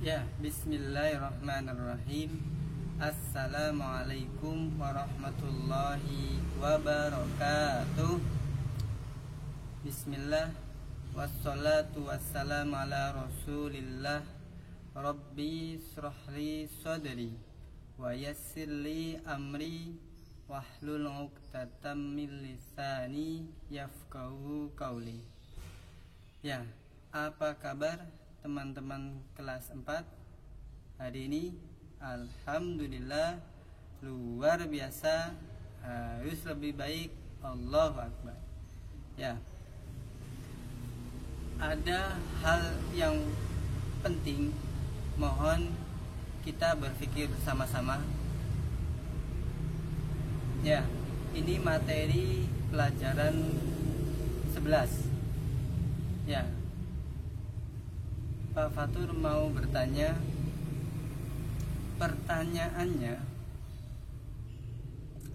Ya, bismillahirrahmanirrahim. Assalamualaikum warahmatullahi wabarakatuh. Bismillah, wassalatu wassalamu ala rasulillah. Rabbi shrahli sadri wa yassirli amri wahlul 'uqdatam min lisani yafqahu qawli. Ya, apa kabar teman-teman kelas 4 hari ini? Alhamdulillah luar biasa, harus lebih baik. Allahu Akbar. Ya, ada hal yang penting, mohon kita berpikir bersama-sama. Ya, ini materi pelajaran 11. Ya, Pak Fatur mau bertanya. Pertanyaannya,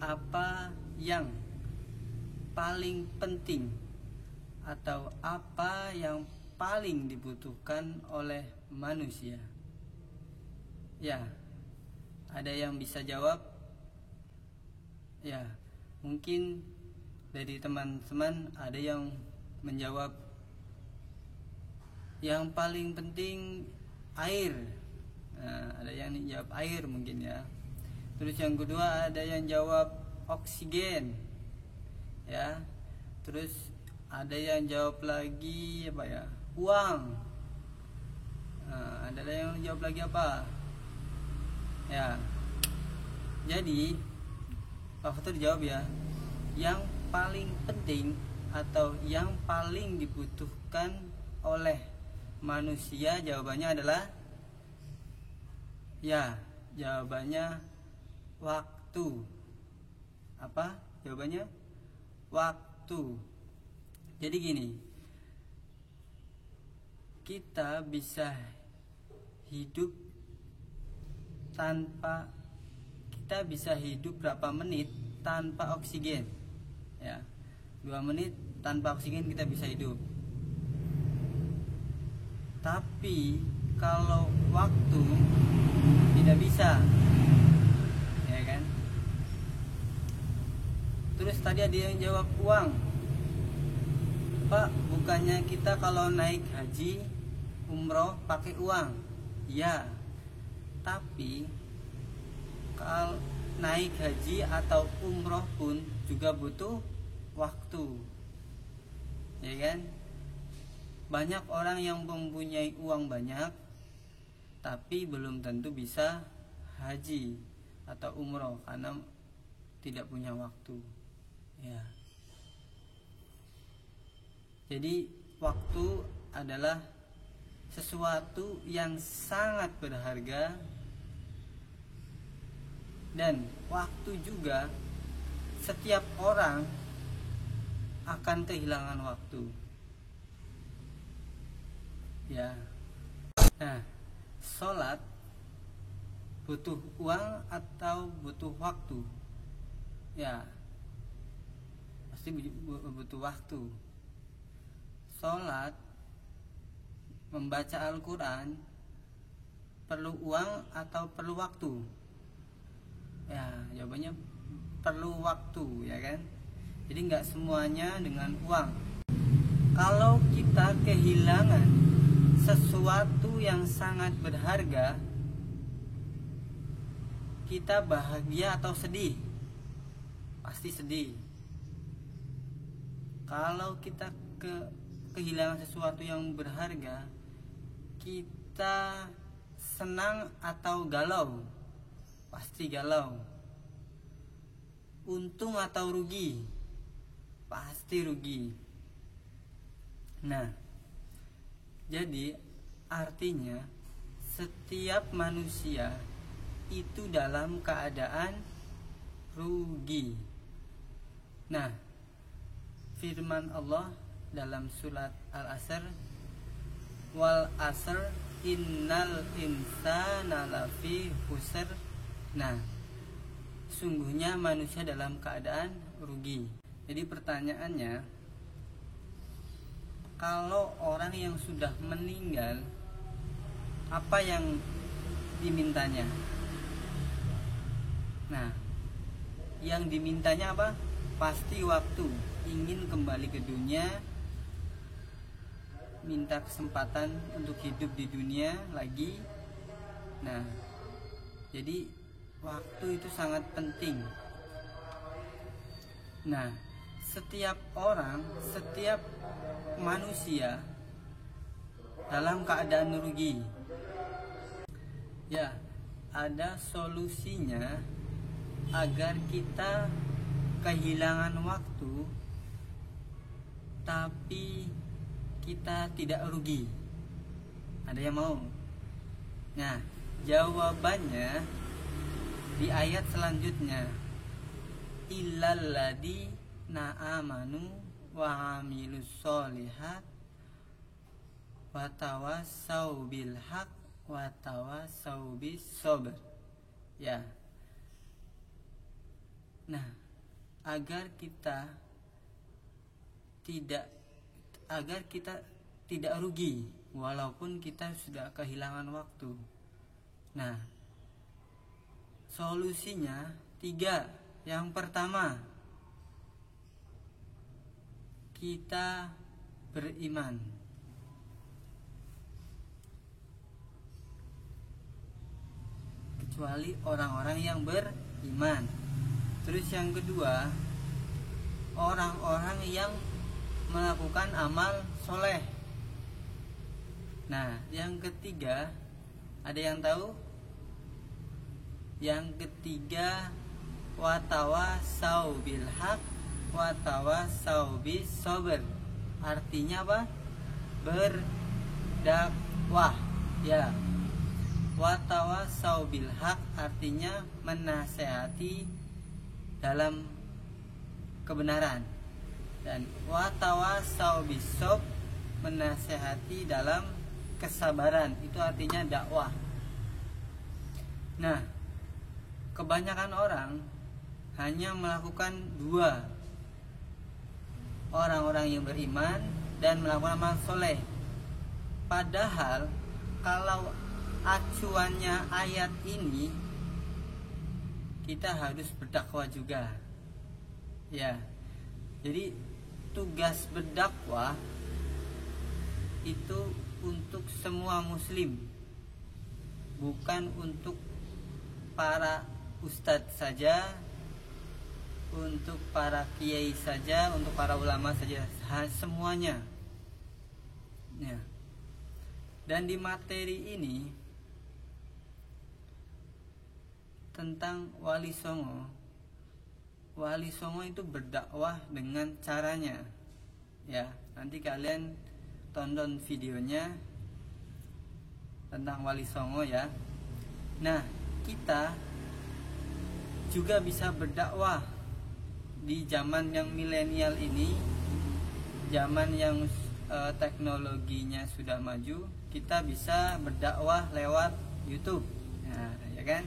apa yang paling penting atau apa yang paling dibutuhkan oleh manusia? Ya, ada yang bisa jawab? Ya, mungkin dari teman-teman ada yang menjawab yang paling penting air. Nah, ada yang jawab air mungkin ya. Terus yang kedua ada yang jawab oksigen. Ya. Terus ada yang jawab lagi apa ya? Uang. Nah, ada yang jawab lagi apa? Ya. Jadi Pak Fatur jawab ya. Yang paling penting atau yang paling dibutuhkan oleh manusia, jawabannya adalah ya, jawabannya waktu. Apa jawabannya? Waktu. Jadi gini, kita bisa hidup berapa menit tanpa oksigen? Ya, 2 menit tanpa oksigen kita bisa hidup. Tapi kalau waktu tidak bisa, ya kan? Terus tadi ada yang jawab uang. Pak, bukannya kita kalau naik haji, umroh pakai uang? Ya, tapi kalau naik haji atau umroh pun juga butuh waktu, ya kan? Banyak orang yang mempunyai uang banyak tapi belum tentu bisa haji atau umroh karena tidak punya waktu. Ya. Jadi waktu adalah sesuatu yang sangat berharga, dan waktu juga setiap orang akan kehilangan waktu. Ya. Nah, sholat butuh uang atau butuh waktu? Ya, pasti butuh waktu. Sholat, membaca Al-Quran perlu uang atau perlu waktu? Ya, jawabannya perlu waktu, ya kan? Jadi nggak semuanya dengan uang. Kalau kita kehilangan sesuatu yang sangat berharga, kita bahagia atau sedih? Pasti sedih. Kalau kita kehilangan sesuatu yang berharga, kita senang atau galau? Pasti galau. Untung atau rugi? Pasti rugi. Nah, jadi artinya setiap manusia itu dalam keadaan rugi. Nah, firman Allah dalam surat Al-Asr, wal asr innal insana lafi khusr. Nah, sungguhnya manusia dalam keadaan rugi. Jadi pertanyaannya, kalau orang yang sudah meninggal apa yang dimintanya. Nah, yang dimintanya apa? Pasti waktu, ingin kembali ke dunia, minta kesempatan untuk hidup di dunia lagi. Nah, jadi waktu itu sangat penting. Nah, setiap orang, setiap manusia dalam keadaan rugi. Ya, ada solusinya agar kita kehilangan waktu tapi kita tidak rugi. Ada yang mau? Nah, jawabannya di ayat selanjutnya. Illalladi na'amanu wa amilus solihat wa tawassau bil haq wa tawassau bis sabr. Ya. Nah, agar kita tidak rugi walaupun kita sudah kehilangan waktu. Nah, solusinya 3. Yang pertama, kita beriman. Kecuali orang-orang yang beriman. Terus yang kedua, orang-orang yang melakukan amal soleh. Nah, yang ketiga, ada yang tahu? Yang ketiga, watawasau bil haq watawasau bis sabr. Artinya apa? Berdakwah. Ya. Watawasau bil haq artinya menasehati dalam kebenaran. Dan watawasau bis sabr menasehati dalam kesabaran. Itu artinya dakwah. Nah, kebanyakan orang hanya melakukan 2. Orang-orang yang beriman dan melakukan amal soleh. Padahal kalau acuannya ayat ini, kita harus berdakwah juga. Ya. Jadi tugas berdakwah itu untuk semua muslim, bukan untuk para ustadz saja, untuk para kiai saja, untuk para ulama saja, semuanya. Ya. Dan di materi ini tentang Wali Songo. Wali Songo itu berdakwah dengan caranya. Ya, nanti kalian tonton videonya tentang Wali Songo ya. Nah, kita juga bisa berdakwah di zaman yang milenial ini, zaman yang teknologinya sudah maju. Kita bisa berdakwah lewat YouTube. Nah, ya kan?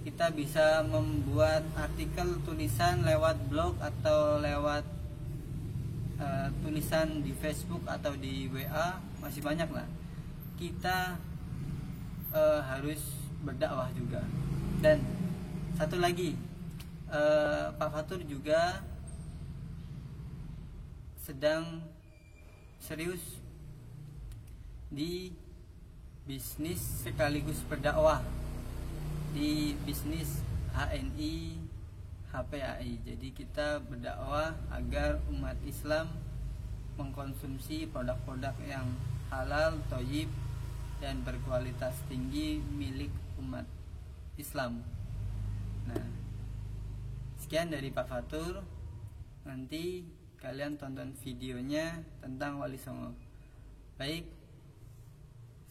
Kita bisa membuat artikel, tulisan lewat blog atau lewat tulisan di Facebook atau di WA, masih banyak lah. Kita harus berdakwah juga. Dan satu lagi, Pak Fatur juga sedang serius di bisnis sekaligus berdakwah, di bisnis HNI HPAI. Jadi kita berdakwah agar umat Islam mengkonsumsi produk-produk yang halal, thayyib dan berkualitas tinggi milik umat Islam. Nah, sekian dari Pak Fatur. Nanti kalian tonton videonya tentang Wali Songo. Baik,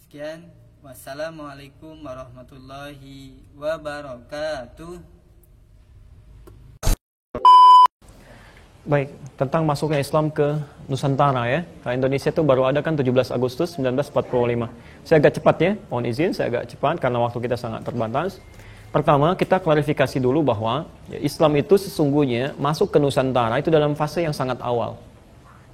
sekian. Wassalamualaikum warahmatullahi wabarakatuh. Baik, tentang masuknya Islam ke Nusantara ya. Nah, Indonesia itu baru ada kan 17 Agustus 1945. Saya agak cepat ya, mohon izin saya agak cepat karena waktu kita sangat terbatas. Pertama, kita klarifikasi dulu bahwa ya, Islam itu sesungguhnya masuk ke Nusantara itu dalam fase yang sangat awal.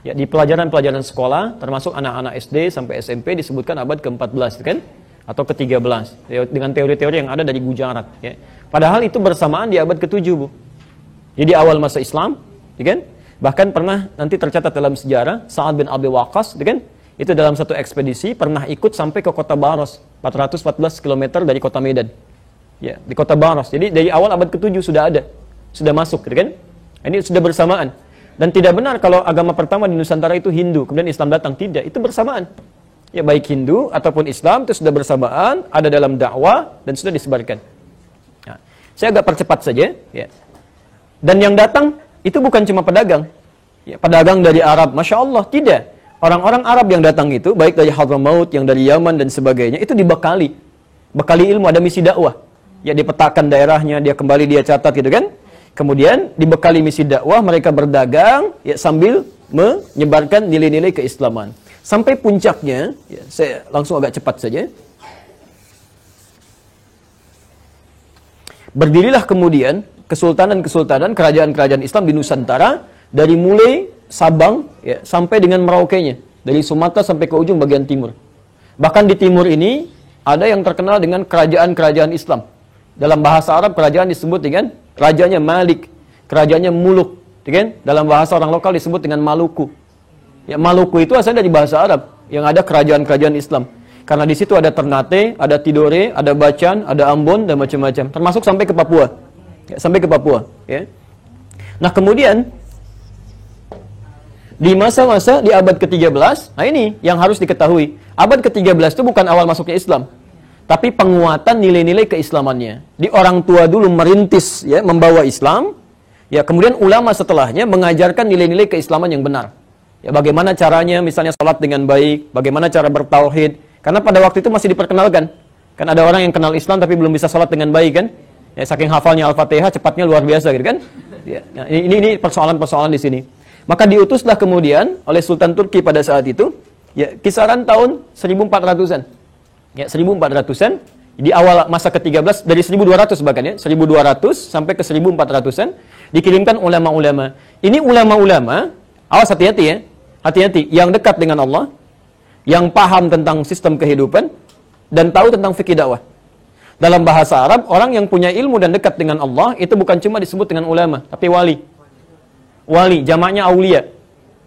Ya, di pelajaran-pelajaran sekolah, termasuk anak-anak SD sampai SMP disebutkan abad ke-14, kan? atau ke-13 dengan teori-teori yang ada dari Gujarat ya. Padahal itu bersamaan di abad ke-7 Bu. Jadi awal masa Islam, ya kan? Bahkan pernah nanti tercatat dalam sejarah Sa'ad bin Abi Waqqas, ya kan? Itu dalam satu ekspedisi pernah ikut sampai ke kota Baros, 414 km dari kota Medan. Ya, di kota Baros. Jadi dari awal abad ke-7 sudah ada, sudah masuk, ya kan? Ini sudah bersamaan. Dan tidak benar kalau agama pertama di Nusantara itu Hindu, kemudian Islam datang. Tidak, itu bersamaan. Ya, baik Hindu ataupun Islam itu sudah bersamaan, ada dalam dakwah dan sudah disebarkan. Nah, saya agak percepat saja. Ya. Dan yang datang itu bukan cuma pedagang. Ya, pedagang dari Arab, Masya Allah, tidak. Orang-orang Arab yang datang itu, baik dari Hadramaut, yang dari Yaman dan sebagainya, itu dibekali. Bekali ilmu, ada misi dakwah. Ya, dipetakan daerahnya, dia kembali dia catat gitu kan. Kemudian dibekali misi dakwah, mereka berdagang ya, sambil menyebarkan nilai-nilai keislaman. Sampai puncaknya, ya, saya langsung agak cepat saja. Berdirilah kemudian kesultanan-kesultanan, kerajaan-kerajaan Islam di Nusantara dari mulai Sabang ya, sampai dengan Merauke-nya, dari Sumatera sampai ke ujung bagian timur. Bahkan di timur ini ada yang terkenal dengan kerajaan-kerajaan Islam. Dalam bahasa Arab kerajaan disebut dengan rajanya Malik, kerajaannya Muluk, kan? Dalam bahasa orang lokal disebut dengan Maluku. Ya, Maluku itu asalnya dari bahasa Arab yang ada kerajaan-kerajaan Islam. Karena di situ ada Ternate, ada Tidore, ada Bacan, ada Ambon dan macam-macam. Termasuk sampai ke Papua. Ya, sampai ke Papua, ya. Nah, kemudian di masa-masa di abad ke-13, nah ini yang harus diketahui. Abad ke-13 itu bukan awal masuknya Islam, tapi penguatan nilai-nilai keislamannya. Di orang tua dulu merintis ya, membawa Islam, ya kemudian ulama setelahnya mengajarkan nilai-nilai keislaman yang benar. Ya, bagaimana caranya misalnya salat dengan baik, bagaimana cara bertauhid. Karena pada waktu itu masih diperkenalkan. Kan ada orang yang kenal Islam tapi belum bisa salat dengan baik kan? Ya, saking hafalnya Al-Fatihah cepatnya luar biasa gitu kan? Ya, ini persoalan-persoalan di sini. Maka diutuslah kemudian oleh Sultan Turki pada saat itu, ya kisaran tahun 1400-an. Ya, 1400-an, di awal masa ke-13, dari 1200 bahkan ya, 1200 sampai ke 1400-an, dikirimkan ulama-ulama. Ini ulama-ulama, awas hati-hati ya, hati-hati, yang dekat dengan Allah, yang paham tentang sistem kehidupan, dan tahu tentang fikih dakwah. Dalam bahasa Arab, orang yang punya ilmu dan dekat dengan Allah, itu bukan cuma disebut dengan ulama, tapi wali. Wali, jamaknya aulia.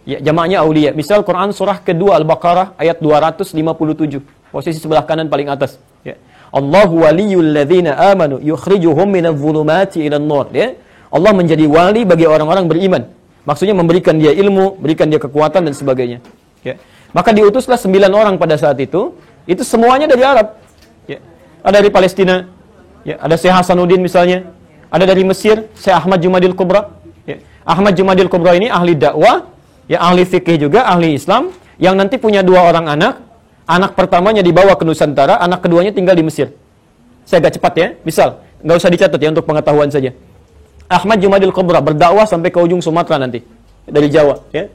Ya, jamaknya aulia. Misal Quran surah kedua Al-Baqarah ayat 257. Posisi sebelah kanan paling atas. Ya. Allahu waliyul ladzina amanu yukhrijuhum minadh dhulumati ilan nur. Ya. Allah menjadi wali bagi orang-orang beriman. Maksudnya memberikan dia ilmu, berikan dia kekuatan dan sebagainya. Ya. Maka diutuslah 9 orang pada saat itu semuanya dari Arab. Ya. Ada dari Palestina, ya, ada Syekh Hasanuddin misalnya, ada dari Mesir, Syekh Ahmad Jumadil Kubra. Ya. Ahmad Jumadil Kubra ini ahli dakwah, ya ahli fikih juga, ahli Islam, yang nanti punya 2 orang anak. Anak pertamanya dibawa ke Nusantara, anak keduanya tinggal di Mesir. Saya agak cepat ya, misal, nggak usah dicatat ya untuk pengetahuan saja. Ahmad Jumadil Kubra berdakwah sampai ke ujung Sumatera nanti, dari Jawa. Ya.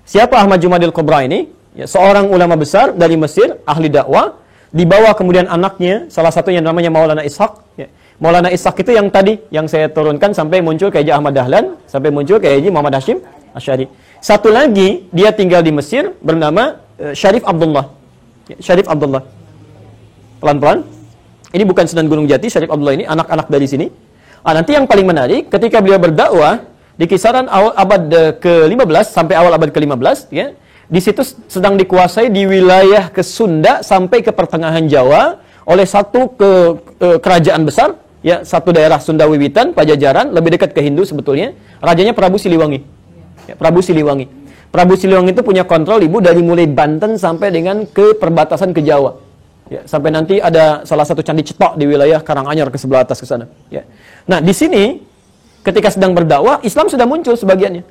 Siapa Ahmad Jumadil Kubra ini? Ya, seorang ulama besar dari Mesir, ahli dakwah, dibawa kemudian anaknya, salah satunya namanya Maulana Ishaq. Ya. Maulana Ishaq itu yang tadi, yang saya turunkan sampai muncul ke Haji Ahmad Dahlan, sampai muncul ke Haji Muhammad Hashim Asy'ari. Satu lagi, dia tinggal di Mesir, bernama Syarif Abdullah. Ya, Syarif Abdullah. Pelan-pelan. Ini bukan Sunan Gunung Jati, Syarif Abdullah ini, anak-anak dari sini. Nanti yang paling menarik, ketika beliau berdakwah, di kisaran abad ke-15 sampai awal abad ke-15, ya, di situ sedang dikuasai di wilayah ke Sunda sampai ke pertengahan Jawa oleh satu kerajaan besar, ya, satu daerah Sunda Wiwitan, Pajajaran, lebih dekat ke Hindu sebetulnya. Rajanya Prabu Siliwangi. Ya, Prabu Siliwangi. Prabu Siliwangi itu punya kontrol Ibu dari mulai Banten sampai dengan ke perbatasan ke Jawa. Ya, sampai nanti ada salah satu candi cetok di wilayah Karanganyar ke sebelah atas ke sana. Ya. Nah, di sini ketika sedang berdakwah, Islam sudah muncul sebagiannya.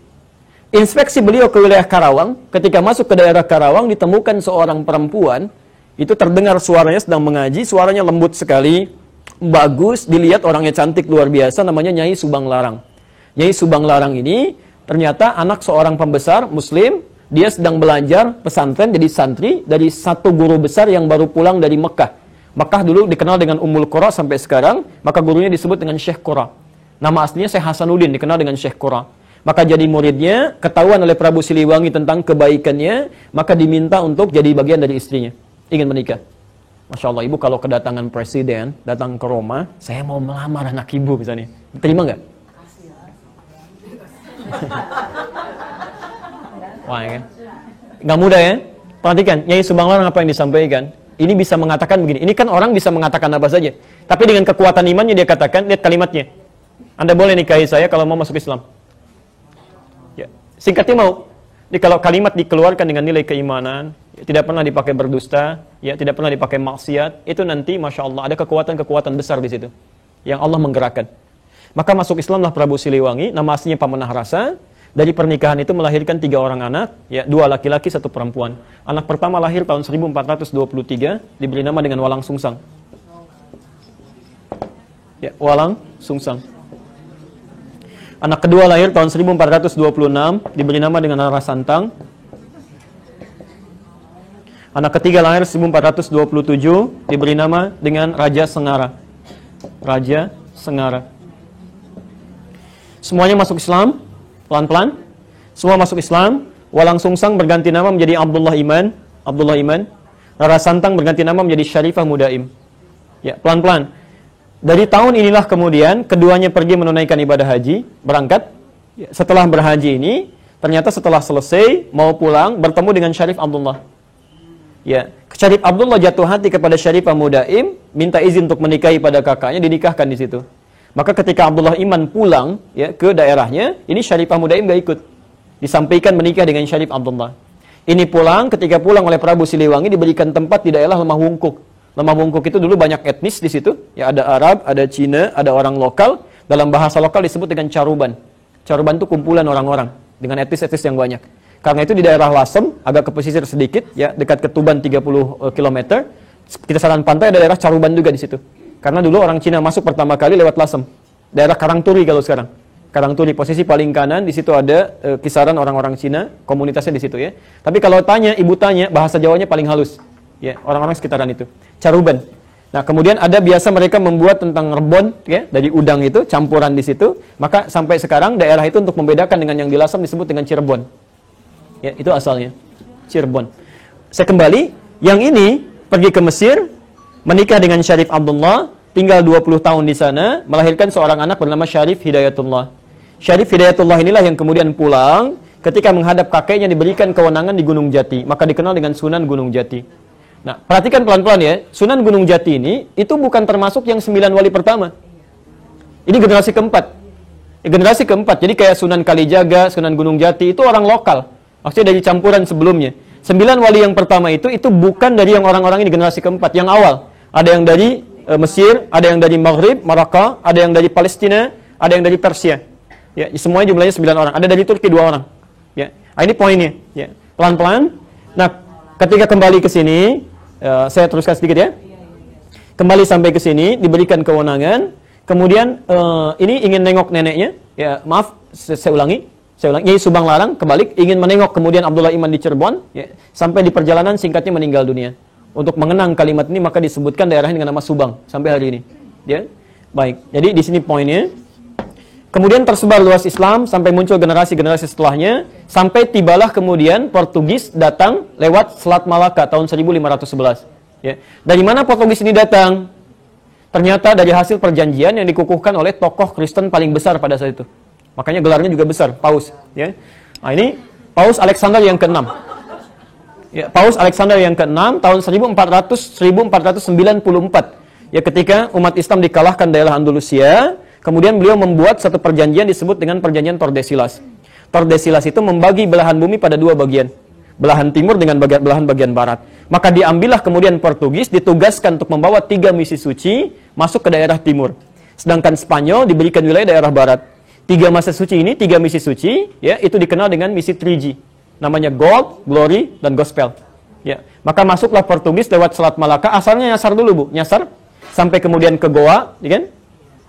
Inspeksi beliau ke wilayah Karawang, ketika masuk ke daerah Karawang ditemukan seorang perempuan, itu terdengar suaranya sedang mengaji, suaranya lembut sekali, bagus, dilihat orangnya cantik luar biasa, namanya Nyai Subang Larang. Nyai Subang Larang ini ternyata anak seorang pembesar Muslim, dia sedang belajar pesantren jadi santri dari satu guru besar yang baru pulang dari Mekah. Mekah dulu dikenal dengan Ummul Qura sampai sekarang, maka gurunya disebut dengan Syekh Qura. Nama aslinya Syekh Hasanuddin, dikenal dengan Syekh Qura. Maka jadi muridnya, ketahuan oleh Prabu Siliwangi tentang kebaikannya, maka diminta untuk jadi bagian dari istrinya. Ingin menikah. Masya Allah, ibu kalau kedatangan presiden, datang ke Roma, saya mau melamar anak ibu misalnya. Terima nggak? Wah, ya kan? Nggak mudah ya? Perhatikan, Nyai Subang Larang apa yang disampaikan. Ini bisa mengatakan begini. Ini kan orang bisa mengatakan apa saja. Tapi dengan kekuatan imannya dia katakan, lihat kalimatnya. Anda boleh nikahi saya kalau mau masuk Islam. Ya. Singkatnya mau. Jadi kalau kalimat dikeluarkan dengan nilai keimanan, ya, tidak pernah dipakai berdusta, ya, tidak pernah dipakai maksiat, itu nanti Masya Allah ada kekuatan-kekuatan besar di situ. Yang Allah menggerakkan. Maka masuk Islamlah Prabu Siliwangi, nama aslinya Pamanah Rasa. Dari pernikahan itu melahirkan 3 orang anak, ya, 2 laki-laki, 1 perempuan. Anak pertama lahir tahun 1423, diberi nama dengan Walang Sungsang. Ya, Walang Sungsang. Anak kedua lahir tahun 1426, diberi nama dengan Rara Santang. Anak ketiga lahir 1427, diberi nama dengan Raja Sengara. Raja Sengara. Semuanya masuk Islam. Pelan-pelan, semua masuk Islam. Walang Sungsang berganti nama menjadi Abdullah Iman. Abdullah Iman. Rara Santang berganti nama menjadi Syarifah Mudaim. Ya, pelan-pelan. Dari tahun inilah kemudian keduanya pergi menunaikan ibadah haji, berangkat. Ya, setelah berhaji ini, ternyata setelah selesai mau pulang bertemu dengan Syarif Abdullah. Ya, Syarif Abdullah jatuh hati kepada Syarifah Mudaim, minta izin untuk menikahi pada kakaknya, dinikahkan di situ. Maka ketika Abdullah Iman pulang, ya, ke daerahnya, ini Syarifah Mudaim gak ikut. Disampaikan menikah dengan Syarif Abdullah. Ini pulang, ketika pulang oleh Prabu Siliwangi diberikan tempat di daerah Lemah Wungkuk. Lemah Wungkuk itu dulu banyak etnis di situ, ya, ada Arab, ada Cina, ada orang lokal. Dalam bahasa lokal disebut dengan Caruban. Caruban itu kumpulan orang-orang dengan etnis-etnis yang banyak. Karena itu di daerah Lasem, agak ke pesisir sedikit, ya, dekat ke Tuban 30 km. Kisaran pantai ada daerah Caruban juga di situ. Karena dulu orang Cina masuk pertama kali lewat Lasem. Daerah Karangturi kalau sekarang. Karangturi posisi paling kanan, di situ ada kisaran orang-orang Cina, komunitasnya di situ ya. Tapi kalau tanya, ibu tanya, bahasa Jawanya paling halus. Ya, orang-orang sekitaran itu. Caruban. Nah, kemudian ada biasa mereka membuat tentang rebon ya, dari udang itu, campuran di situ. Maka sampai sekarang daerah itu untuk membedakan dengan yang di Lasem disebut dengan Cirebon. Ya, itu asalnya. Cirebon. Saya kembali, yang ini pergi ke Mesir, menikah dengan Syarif Abdullah, tinggal 20 tahun di sana, melahirkan seorang anak bernama Syarif Hidayatullah. Syarif Hidayatullah inilah yang kemudian pulang, ketika menghadap kakeknya diberikan kewenangan di Gunung Jati, maka dikenal dengan Sunan Gunung Jati. Nah, perhatikan pelan-pelan ya, Sunan Gunung Jati ini, itu bukan termasuk yang 9 wali pertama. Ini generasi keempat. Generasi keempat, jadi kayak Sunan Kalijaga, Sunan Gunung Jati, itu orang lokal. Maksudnya dari campuran sebelumnya. 9 wali yang pertama itu bukan dari yang orang-orang ini generasi keempat, yang awal. Ada yang dari Mesir, ada yang dari Maghrib, Maroko, ada yang dari Palestina, ada yang dari Persia. Ya, semuanya jumlahnya 9 orang. Ada dari Turki 2 orang. Ya, ini poinnya. Ya, pelan-pelan. Nah, ketika kembali ke sini, saya teruskan sedikit ya. Kembali sampai ke sini, diberikan kewenangan. Kemudian ini ingin nengok neneknya. Ya, maaf, saya ulangi. Nyai Subang Larang kebalik ingin menengok kemudian Abdullah Iman di Cirebon. Ya, sampai di perjalanan singkatnya meninggal dunia. Untuk mengenang kalimat ini maka disebutkan daerahnya dengan nama Subang sampai hari ini. Ya. Baik. Jadi di sini poinnya. Kemudian tersebar luas Islam sampai muncul generasi-generasi setelahnya sampai tibalah kemudian Portugis datang lewat Selat Malaka tahun 1511. Ya. Dari mana Portugis ini datang? Ternyata dari hasil perjanjian yang dikukuhkan oleh tokoh Kristen paling besar pada saat itu. Makanya gelarnya juga besar, Paus. Ya. Nah ini Paus Alexander yang ke-6. Ya, Paus Alexander yang ke-6 tahun 1494. Ya, ketika umat Islam dikalahkan daerah Andalusia, kemudian beliau membuat satu perjanjian disebut dengan perjanjian Tordesillas. Tordesillas itu membagi belahan bumi pada 2 bagian. Belahan timur dengan belahan bagian barat. Maka diambillah kemudian Portugis ditugaskan untuk membawa 3 misi suci masuk ke daerah timur. Sedangkan Spanyol diberikan wilayah daerah barat. 3 masa suci ini, 3 misi suci, ya, itu dikenal dengan misi 3G. Namanya Gold, Glory, dan Gospel. Ya, maka masuklah Portugis lewat Selat Malaka. Asalnya nyasar dulu, Bu. Nyasar sampai kemudian ke Goa, ya kan?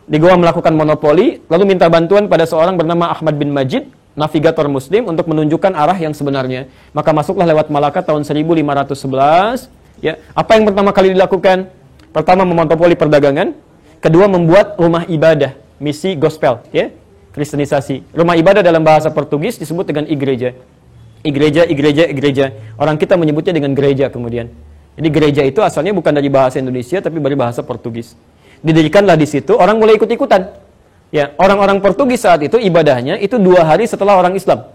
Di Goa melakukan monopoli, lalu minta bantuan pada seorang bernama Ahmad bin Majid, navigator muslim, untuk menunjukkan arah yang sebenarnya. Maka masuklah lewat Malaka tahun 1511. Ya, apa yang pertama kali dilakukan? Pertama, memonopoli perdagangan. Kedua, membuat rumah ibadah, misi gospel, ya, kristenisasi. Rumah ibadah dalam bahasa Portugis disebut dengan igreja. Igreja. Orang kita menyebutnya dengan gereja kemudian. Jadi gereja itu asalnya bukan dari bahasa Indonesia tapi dari bahasa Portugis. Didirikanlah di situ, orang mulai ikut-ikutan. Ya, orang-orang Portugis saat itu ibadahnya itu 2 hari setelah orang Islam.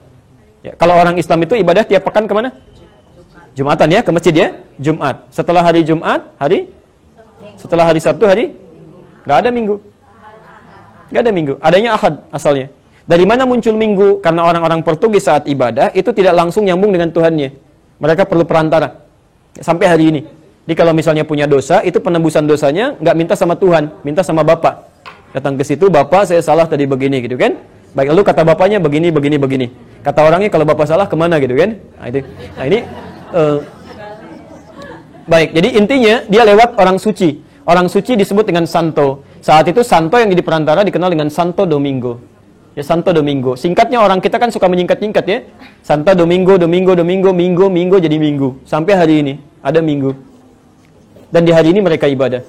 Ya, kalau orang Islam itu ibadah tiap pekan kemana? Jumatan ya, ke masjid ya, Jumat. Setelah hari Jumat, setelah hari Sabtu nggak ada Minggu. Nggak ada Minggu, adanya Ahad asalnya. Dari mana muncul Minggu? Karena orang-orang Portugis saat ibadah itu tidak langsung nyambung dengan Tuhannya. Mereka perlu perantara. Sampai hari ini. Jadi kalau misalnya punya dosa, itu penebusan dosanya nggak minta sama Tuhan, minta sama Bapak. Datang ke situ, Bapak saya salah tadi begini gitu kan. Baik, lalu kata bapaknya begini. Kata orangnya kalau Bapak salah kemana gitu kan. Nah ini baik, jadi intinya dia lewat orang suci. Orang suci disebut dengan santo. Saat itu santo yang jadi perantara dikenal dengan Santo Domingo. Ya, Santo Domingo. Singkatnya orang kita kan suka menyingkat-nyingkat ya. Santo Domingo, Minggu jadi Minggu. Sampai hari ini ada Minggu. Dan di hari ini mereka ibadah.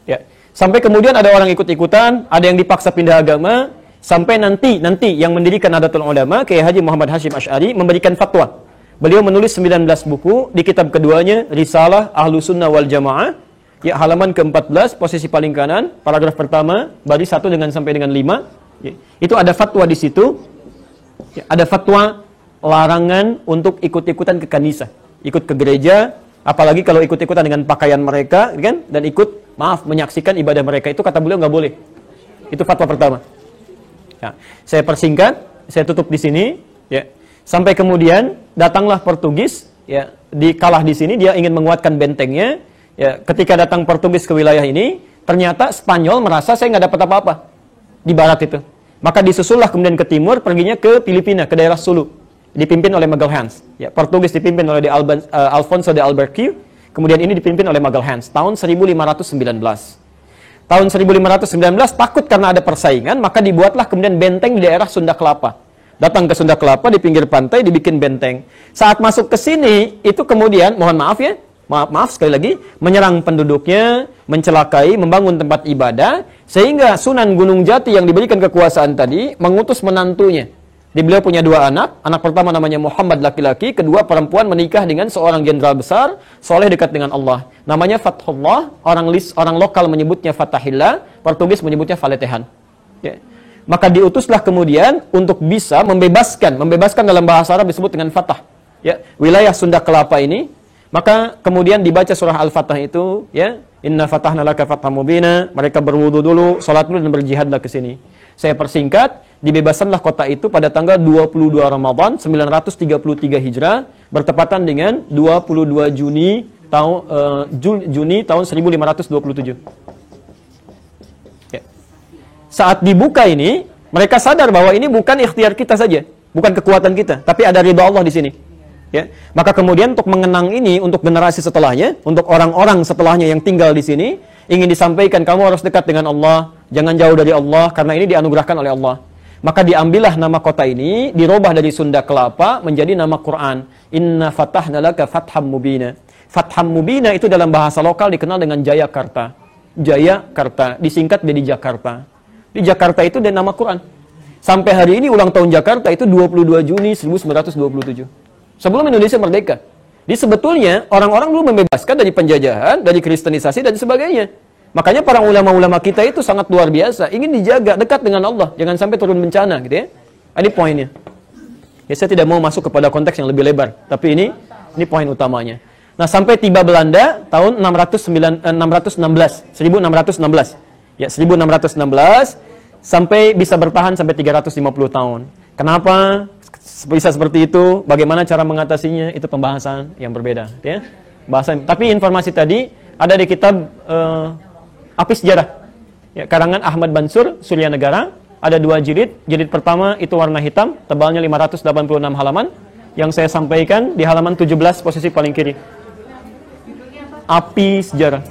Ya. Sampai kemudian ada orang ikut-ikutan, ada yang dipaksa pindah agama, sampai nanti yang mendirikan Nahdlatul Ulama, Kiai Haji Muhammad Hasyim Asy'ari memberikan fatwa. Beliau menulis 19 buku, di kitab keduanya Risalah Ahlus Sunnah wal Jamaah. Ya, halaman ke-14, posisi paling kanan, paragraf pertama, baris 1 sampai dengan 5. Ya, itu ada fatwa di situ. Ya, ada fatwa larangan untuk ikut-ikutan ke kanisa, ikut ke gereja, apalagi kalau ikut-ikutan dengan pakaian mereka, kan? Dan menyaksikan ibadah mereka, itu kata beliau nggak boleh. Itu fatwa pertama. Ya, saya persingkat, saya tutup di sini. Ya, sampai kemudian datanglah Portugis. Ya, dikalah di sini, dia ingin menguatkan bentengnya. Ya, ketika datang Portugis ke wilayah ini, ternyata Spanyol merasa saya nggak dapat apa-apa di barat itu. Maka disusullah kemudian ke timur, perginya ke Filipina, ke daerah Sulu, dipimpin oleh Magalhães. Ya, Portugis dipimpin oleh Alfonso de Albuquerque, kemudian ini dipimpin oleh Magalhães tahun 1519. Tahun 1519 takut karena ada persaingan, maka dibuatlah kemudian benteng di daerah Sunda Kelapa. Datang ke Sunda Kelapa di pinggir pantai dibikin benteng. Saat masuk ke sini itu kemudian mohon maaf ya, maaf sekali lagi, menyerang penduduknya, mencelakai, membangun tempat ibadah, sehingga Sunan Gunung Jati yang diberikan kekuasaan tadi mengutus menantunya. Beliau punya 2 anak. Anak pertama namanya Muhammad laki-laki, kedua perempuan, menikah dengan seorang jenderal besar, soleh dekat dengan Allah. Namanya Fathullah, orang lokal menyebutnya Fatahillah, Portugis menyebutnya Faletehan. Ya. Maka diutuslah kemudian untuk bisa membebaskan dalam bahasa Arab disebut dengan Fatah. Ya, wilayah Sunda Kelapa ini. Maka kemudian dibaca surah Al-Fatah itu, ya, Inna fatahna laka fatham mubina. Mereka berwudu dulu, salat dulu dan berjihadlah ke sini. Saya persingkat, dibebasanlah kota itu pada tanggal 22 Ramadan 933 Hijrah, bertepatan dengan 22 Juni tahun 1527. Ya. Saat dibuka ini, mereka sadar bahwa ini bukan ikhtiar kita saja, bukan kekuatan kita, tapi ada ridha Allah di sini. Ya, maka kemudian untuk mengenang ini untuk generasi setelahnya, untuk orang-orang setelahnya yang tinggal di sini, ingin disampaikan kamu harus dekat dengan Allah, jangan jauh dari Allah karena ini dianugerahkan oleh Allah. Maka diambillah nama kota ini, dirubah dari Sunda Kelapa menjadi nama Quran. Inna fatahna laka fatham mubina. Fatham mubina itu dalam bahasa lokal dikenal dengan Jayakarta. Jayakarta disingkat jadi Jakarta. Di Jakarta itu ada nama Quran. Sampai hari ini ulang tahun Jakarta itu 22 Juni 1927. Sebelum Indonesia merdeka. Jadi sebetulnya orang-orang dulu membebaskan dari penjajahan, dari kristenisasi dan sebagainya. Makanya para ulama-ulama kita itu sangat luar biasa, ingin dijaga dekat dengan Allah, jangan sampai turun bencana gitu ya. Ini poinnya. Ya, saya tidak mau masuk kepada konteks yang lebih lebar, tapi ini poin utamanya. Nah, sampai tiba Belanda tahun 1616. Ya, 1616 sampai bisa bertahan sampai 350 tahun. Kenapa bisa seperti itu? Bagaimana cara mengatasinya? Itu pembahasan yang berbeda, ya. Tapi informasi tadi ada di kitab Api Sejarah. Ya, karangan Ahmad Mansur, Surya Negara, ada 2 jilid. Jilid pertama itu warna hitam, tebalnya 586 halaman. Yang saya sampaikan di halaman 17 posisi paling kiri. Api Sejarah.